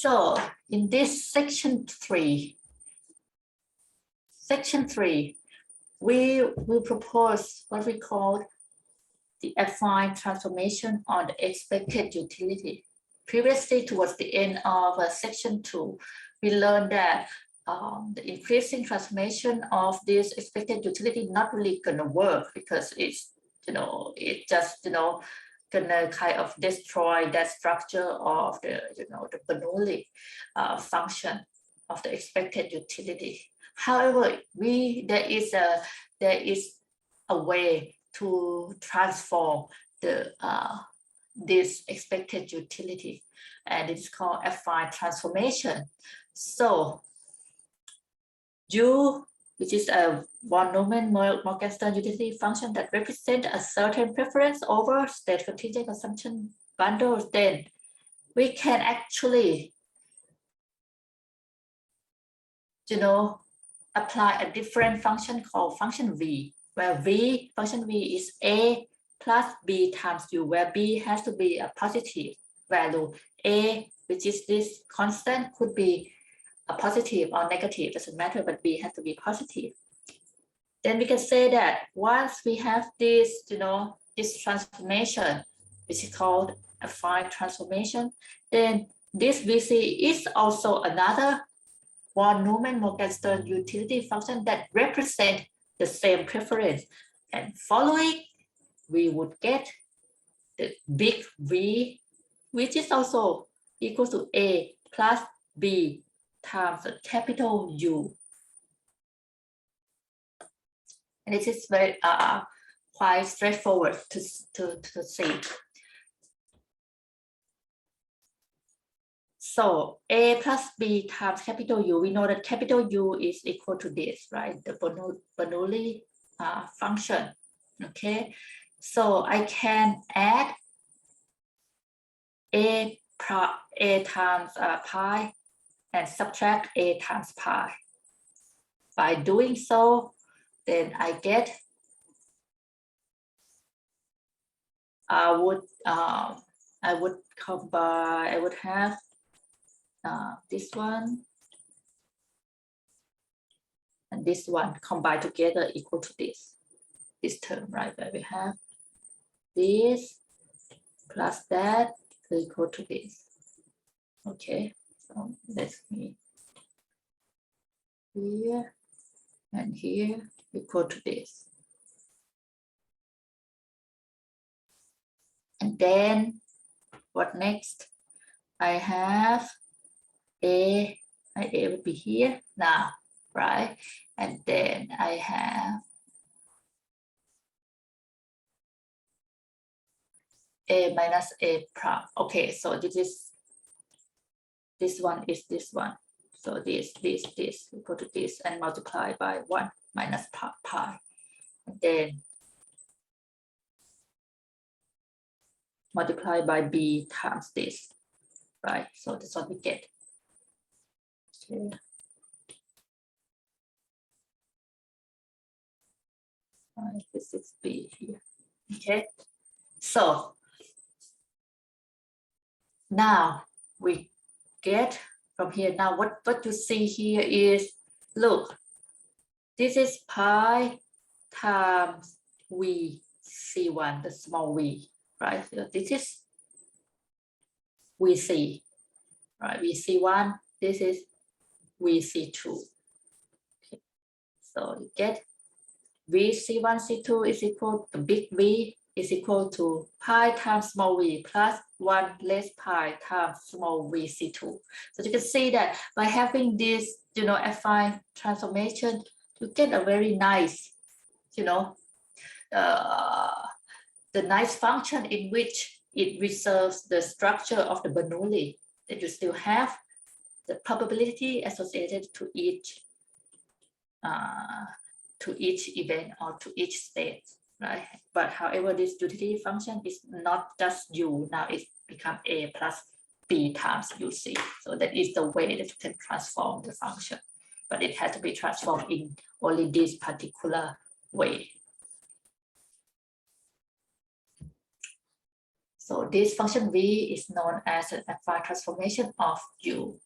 So in this section 3, we will propose what we call the affine transformation on the expected utility. Previously, towards the end of section 2, we learned that the increasing transformation of this expected utility not really gonna work because it's, it just, gonna kind of destroy that structure of the, the Bernoulli function of the expected utility. However, there is a way to transform the this expected utility, and it's called affine transformation. So U, which is a von Neumann-Morgenstern utility function that represents a certain preference over state contingent consumption bundles, then we can actually, apply a different function called function V, where function V is A plus B times U, where B has to be a positive value. A, which is this constant, could be a positive or negative, doesn't matter, but B has to be positive. Then we can say that once we have this, this transformation, which is called affine transformation, then this VC is also another von Neumann-Morgenstern utility function that represent the same preference. And following, we would get the big V, which is also equal to A plus B times the capital U. And it is very quite straightforward to see. So A plus B times capital U, we know that capital U is equal to this, right? The Bernoulli function, okay? So I can add A times pi and subtract A times pi. By doing so, then I get, I would combine, I would have this one and this one combined together equal to this term, right? Where we have this plus that equal to this. Okay, so let's me here and here equal to this. And then what next? I have A would be here now, right? And then I have A minus A prime. Okay, so this one is this one. So this equal to this and multiply by 1 minus pi. And then multiply by B times this, right? So that's what we get. Okay. This is B here. Okay. So now we get from here. Now what you see here is, look, this is pi times VC1, the small v, right? So this is VC, right? VC1, this is VC2. Okay. So you get VC1, C2 is equal to big V is equal to pi times small v plus 1 less pi times small VC2. So you can see that by having this, affine transformation, you get a very nice, the nice function in which it reserves the structure of the Bernoulli, that you still have the probability associated to each event or to each state, right? But however, this utility function is not just U, now it's become A plus B times UC. So that is the way that you can transform the function, but it has to be transformed in only this particular way. So this function v is known as an affine transformation of u.